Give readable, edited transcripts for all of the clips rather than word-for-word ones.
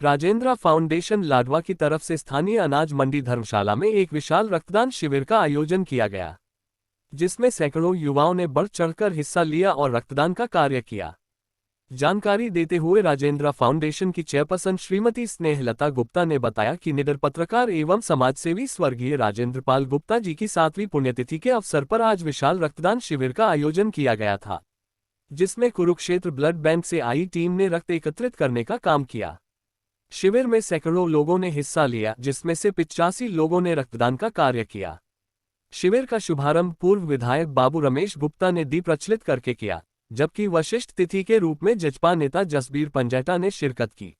Rajendra foundation Ladwa की तरफ से स्थानीय अनाज मंडी धर्मशाला में एक विशाल रक्तदान शिविर का आयोजन किया गया, जिसमें सैकड़ों युवाओं ने बढ़ चढ़कर हिस्सा लिया और रक्तदान का कार्य किया। जानकारी देते हुए राजेंद्र फाउंडेशन की चेयरपर्सन श्रीमती स्नेहलता गुप्ता ने बताया कि निडर पत्रकार एवं समाजसेवी स्वर्गीय राजेंद्र पाल गुप्ता जी की 7वीं पुण्यतिथि के अवसर पर आज विशाल रक्तदान शिविर का आयोजन किया गया था, जिसमें कुरुक्षेत्र ब्लड बैंक से आई टीम ने रक्त एकत्रित करने का काम किया। शिविर में सैकड़ों लोगों ने हिस्सा लिया, जिसमें से 85 लोगों ने रक्तदान का कार्य किया। शिविर का शुभारंभ पूर्व विधायक बाबू रमेश गुप्ता ने दीप प्रज्वलित करके किया, जबकि वशिष्ठ तिथि के रूप में जजपा नेता जसबीर पंजेटा ने शिरकत की।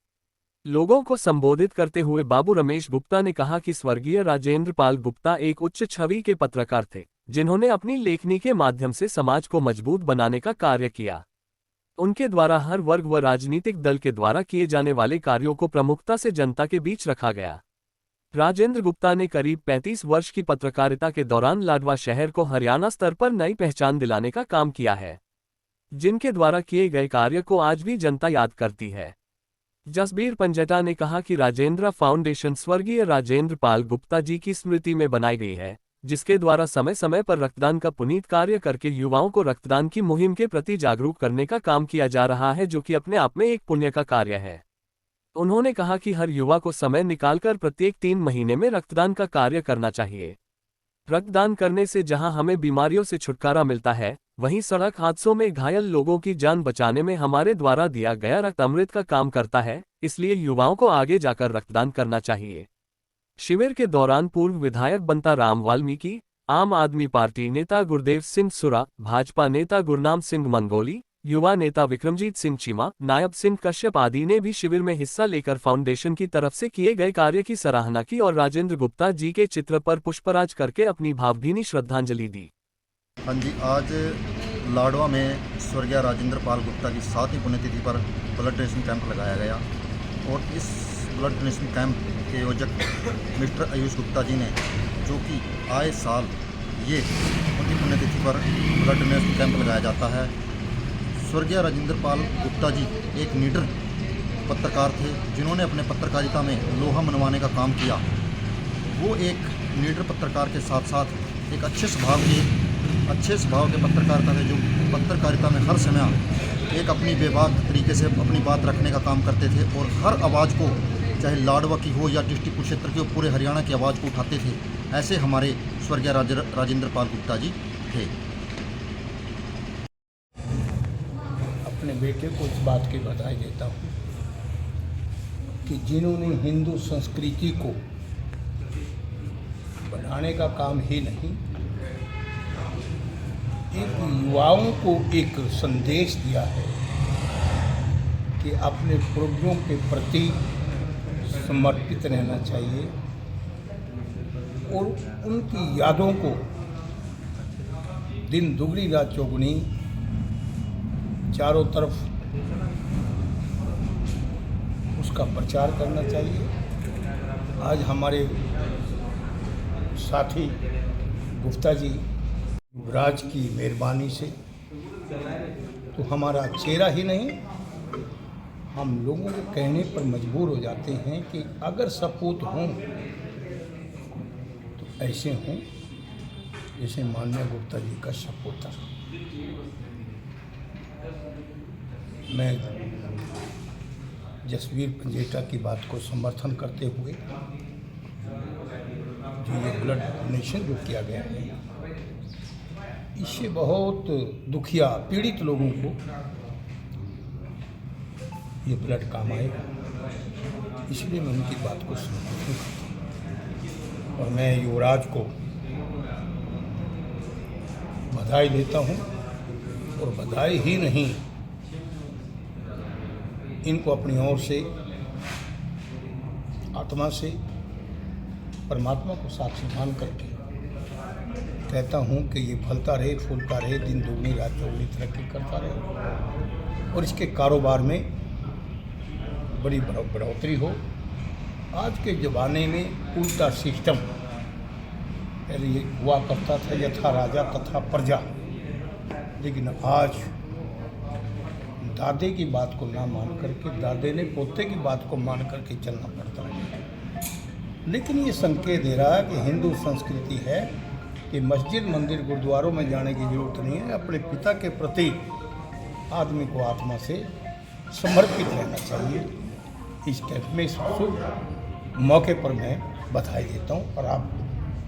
लोगों को संबोधित करते हुए बाबू रमेश गुप्ता ने कहा कि स्वर्गीय राजेंद्र पाल गुप्ता एक उच्च छवि के पत्रकार थे, जिन्होंने अपनी लेखनी के माध्यम से समाज को मजबूत बनाने का कार्य किया। उनके द्वारा हर वर्ग व राजनीतिक दल के द्वारा किए जाने वाले कार्यों को प्रमुखता से जनता के बीच रखा गया। राजेंद्र गुप्ता ने करीब 35 वर्ष की पत्रकारिता के दौरान लाडवा शहर को हरियाणा स्तर पर नई पहचान दिलाने का काम किया है, जिनके द्वारा किए गए कार्य को आज भी जनता याद करती है। जसबीर पंजेटा ने कहा कि राजेंद्र फाउंडेशन स्वर्गीय राजेंद्र पाल गुप्ता जी की स्मृति में बनाई गई है, जिसके द्वारा समय समय पर रक्तदान का पुनीत कार्य करके युवाओं को रक्तदान की मुहिम के प्रति जागरूक करने का काम किया जा रहा है, जो कि अपने आप में एक पुण्य का कार्य है। उन्होंने कहा कि हर युवा को समय निकालकर प्रत्येक 3 महीने में रक्तदान का कार्य करना चाहिए। रक्तदान करने से जहां हमें बीमारियों से छुटकारा मिलता है, वहीं सड़क हादसों में घायल लोगों की जान बचाने में हमारे द्वारा दिया गया रक्त अमृत का काम करता है। इसलिए युवाओं को आगे जाकर रक्तदान करना चाहिए। शिविर के दौरान पूर्व विधायक बंता राम वाल्मीकि, आम आदमी पार्टी नेता गुरदेव सिंह सुरा, भाजपा नेता गुरनाम सिंह मंगोली, युवा नेता विक्रमजीत सिंह चीमा, नायब सिंह कश्यप आदि ने भी शिविर में हिस्सा लेकर फाउंडेशन की तरफ से किए गए कार्य की सराहना की और राजेंद्र गुप्ता जी के चित्र पर पुष्पराज करके अपनी भावभीनी श्रद्धांजलि दी। हाँ जी, आज लाडवा में स्वर्गीय राजेंद्र पाल गुप्ता की 7वीं पुण्यतिथि पर ब्लड डोनेशन कैंप लगाया गया और इस ब्लड डोनेशन कैंप के आयोजक मिस्टर आयुष गुप्ता जी ने, जो कि आए साल ये उनकी पुण्यतिथि पर ब्लड डोनेशन कैंप लगाया जाता है। स्वर्गीय राजेंद्र पाल गुप्ता जी एक निडर पत्रकार थे, जिन्होंने अपने पत्रकारिता में लोहा मनवाने का काम किया। वो एक निडर पत्रकार के साथ साथ एक अच्छे स्वभाव के पत्रकारिता थे, जो पत्रकारिता में हर समय एक अपनी बेबाक तरीके से अपनी बात रखने का काम करते थे और हर आवाज़ को, चाहे लाडवा की हो या डिस्ट्रिक्ट कुरुक्षेत्र की हो, पूरे हरियाणा की आवाज़ को उठाते थे। ऐसे हमारे स्वर्गीय राजेंद्र पाल गुप्ता जी थे। अपने बेटे को इस बात की बधाई देता हूँ कि जिन्होंने हिंदू संस्कृति को बढ़ाने का काम ही नहीं, एक युवाओं को एक संदेश दिया है कि अपने पूर्वजों के प्रति समर्पित रहना चाहिए और उनकी यादों को दिन दुगनी रात चौगुनी चारों तरफ उसका प्रचार करना चाहिए। आज हमारे साथी गुप्ता जी युवराज की मेहरबानी से तो हमारा चेहरा ही नहीं, हम लोगों के कहने पर मजबूर हो जाते हैं कि अगर सपूत हों तो ऐसे हों जैसे माननीय गुप्ता जी का सपूत। मैं जसबीर पंजेटा की बात को समर्थन करते हुए जो ये ब्लड डोनेशन जो किया गया है, इससे बहुत दुखिया पीड़ित लोगों को ये ब्लड काम आएगा, इसलिए मैं उनकी बात को समर्थन करता हूँ। और मैं युवराज को बधाई देता हूँ और बधाई ही नहीं, इनको अपनी ओर से आत्मा से परमात्मा को साक्षी मान करके कहता हूँ कि ये फलता रहे, फूलता रहे, दिन दुगनी रात चौगुनी तरक्की करता रहे और इसके कारोबार में बड़ी बढ़ोतरी हो। आज के ज़माने में उल्टा सिस्टम, पहले ये हुआ करता था यथा राजा तथा प्रजा, लेकिन आज दादे की बात को ना मान करके, दादे ने पोते की बात को मान करके चलना पड़ता है। लेकिन ये संकेत दे रहा है कि हिंदू संस्कृति है कि मस्जिद, मंदिर, गुरुद्वारों में जाने की जरूरत नहीं है। अपने पिता के प्रति आदमी को आत्मा से समर्पित रहना चाहिए। इस कैंप में शुभ मौके पर मैं बधाई देता हूँ और आप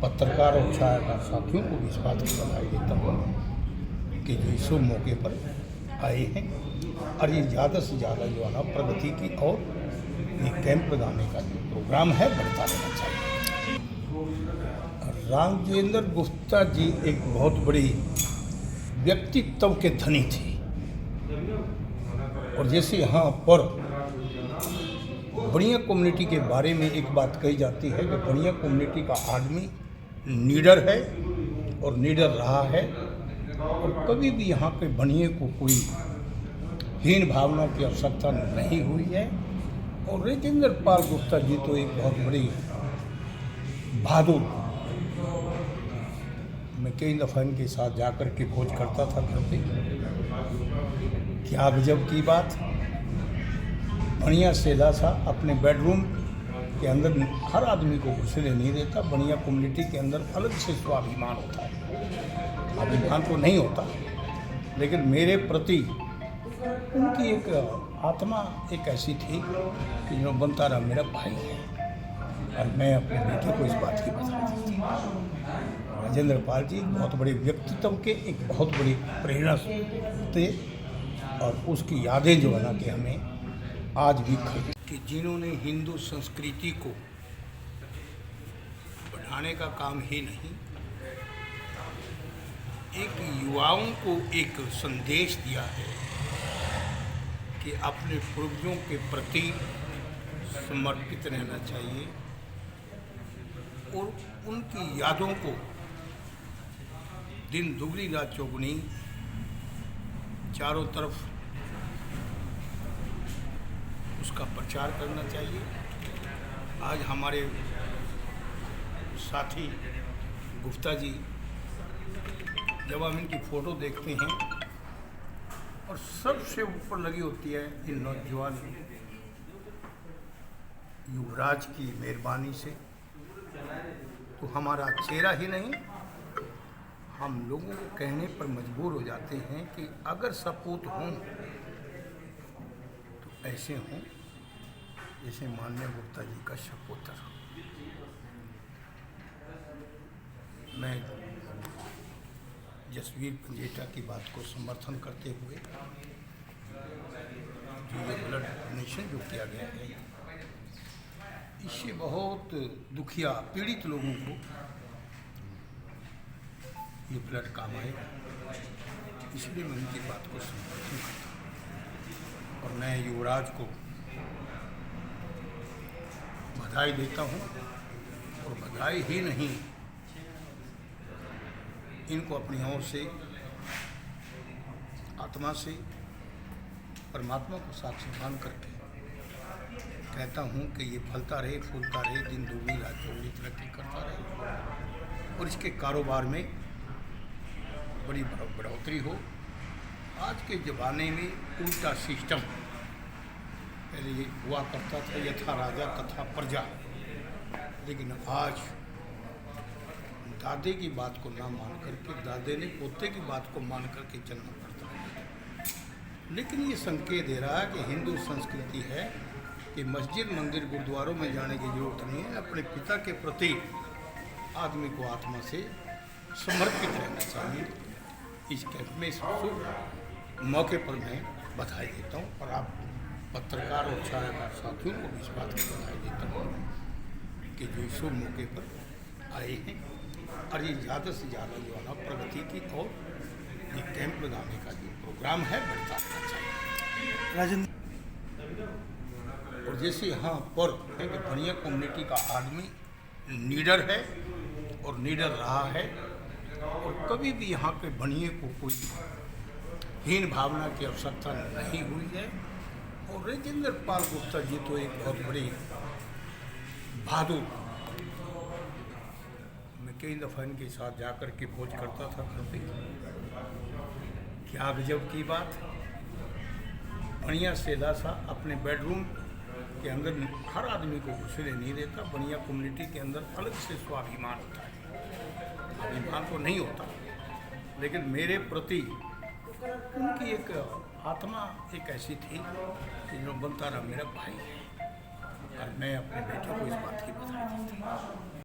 पत्रकार और छायाकार साथियों को भी इस बात की बधाई देता हूँ कि जो इस शुभ मौके पर आए हैं और ये ज़्यादा से ज़्यादा जो है ना प्रगति की और ये कैंप लगाने का जो प्रोग्राम है बढ़ता रहना चाहिए। राजेंद्र गुप्ता जी एक बहुत बड़ी व्यक्तित्व के धनी थे और जैसे यहाँ पर बनिया कम्युनिटी के बारे में एक बात कही जाती है कि बनिया कम्युनिटी का आदमी नीडर है और नीडर रहा है और कभी भी यहाँ के बनिए को कोई हीन भावना की आवश्यकता नहीं हुई है। और राजेंद्र पाल गुप्ता जी तो एक बहुत बड़ी बहादुर, मैं कई दफ़ा इनके साथ जाकर के भोज करता था घर पे। क्या गजब की बात, बढ़िया सेधा सा अपने बेडरूम के अंदर हर आदमी को घुसने नहीं देता। बढ़िया कम्युनिटी के अंदर अलग से स्वाभिमान होता है, अभिमान तो नहीं होता, लेकिन मेरे प्रति उनकी एक आत्मा एक ऐसी थी कि जो बनता रहा मेरा भाई है और मैं अपने बेटे को इस बात की बधाई देती हूँ। राजेंद्र पाल जी बहुत बड़े व्यक्तित्व के एक बहुत बड़ी प्रेरणा थे और उसकी यादें जो है ना कि हमें आज भी कि जिन्होंने हिंदू संस्कृति को बढ़ाने का काम ही नहीं, एक युवाओं को एक संदेश दिया है कि अपने पूर्वजों के प्रति समर्पित रहना चाहिए और उनकी यादों को दिन दुगनी रात चौगुनी चारों तरफ उसका प्रचार करना चाहिए। आज हमारे साथी गुप्ता जी, जब हम इनकी फ़ोटो देखते हैं और सबसे ऊपर लगी होती है इन नौजवान युवराज की मेहरबानी से, तो हमारा चेहरा ही नहीं हम लोगों को कहने पर मजबूर हो जाते हैं कि अगर सपूत हों तो ऐसे हों जैसे माननीय गुप्ता जी का सपूत्र। मैं जसवीर पंजेटा की बात को समर्थन करते हुए जो ये ब्लड डोनेशन जो किया गया है, इससे बहुत दुखिया पीड़ित लोगों को ये ब्लड काम आएगा, इसलिए मैं उनकी बात को समर्थन करता हूँ और मैं युवराज को बधाई देता हूँ और बधाई ही नहीं, इनको अपनी ओर से आत्मा से परमात्मा को साक्षी मान करके कहता हूँ कि ये फलता रहे, फूलता रहे, दिन दुगनी रात चौगुनी तरक्की करता रहे और इसके कारोबार में बड़ी बढ़ोतरी हो। आज के ज़माने में उल्टा सिस्टम, पहले ये हुआ करता था यथा राजा तथा प्रजा, लेकिन आज दादे की बात को ना मान करके, दादे ने पोते की बात को मान करके चलना पड़ता है। लेकिन ये संकेत दे रहा है कि हिंदू संस्कृति है कि मस्जिद, मंदिर, गुरुद्वारों में जाने की जरूरत नहीं है। अपने पिता के प्रति आदमी को आत्मा से समर्पित रहना चाहिए। इस कैंप में शुभ मौके पर मैं बधाई देता हूँ और आप पत्रकार और छायाकार साथियों को भी इस बात की बधाई देता हूँ कि जो शुभ मौके पर आए हैं और ये ज़्यादा से ज़्यादा जो है ना प्रगति की और ये कैंप लगाने का जो प्रोग्राम है बढ़ता रहना चाहिए। राजेंद्र और जैसे यहाँ पर है कि बढ़िया कम्युनिटी का आदमी नीडर है और नीडर रहा है और कभी भी यहाँ के बनिए को कोई हीन भावना की आवश्यकता नहीं हुई है। और राजेंद्र पाल गुप्ता जी तो एक बहुत बड़ी बहादुर, मैं कई दफ़ा इनके साथ जाकर के भोज करता था घर पे। क्या गजब की बात, बढ़िया सेधा सा अपने बेडरूम के अंदर हर आदमी को घुसने नहीं देता। बढ़िया कम्युनिटी के अंदर अलग से स्वाभिमान होता है। अभिमान तो नहीं होता, लेकिन मेरे प्रति उनकी एक आत्मा एक ऐसी थी कि जो बनता रहा मेरा भाई है, और मैं अपने बेटे को इस बात की बधाई देता हूँ।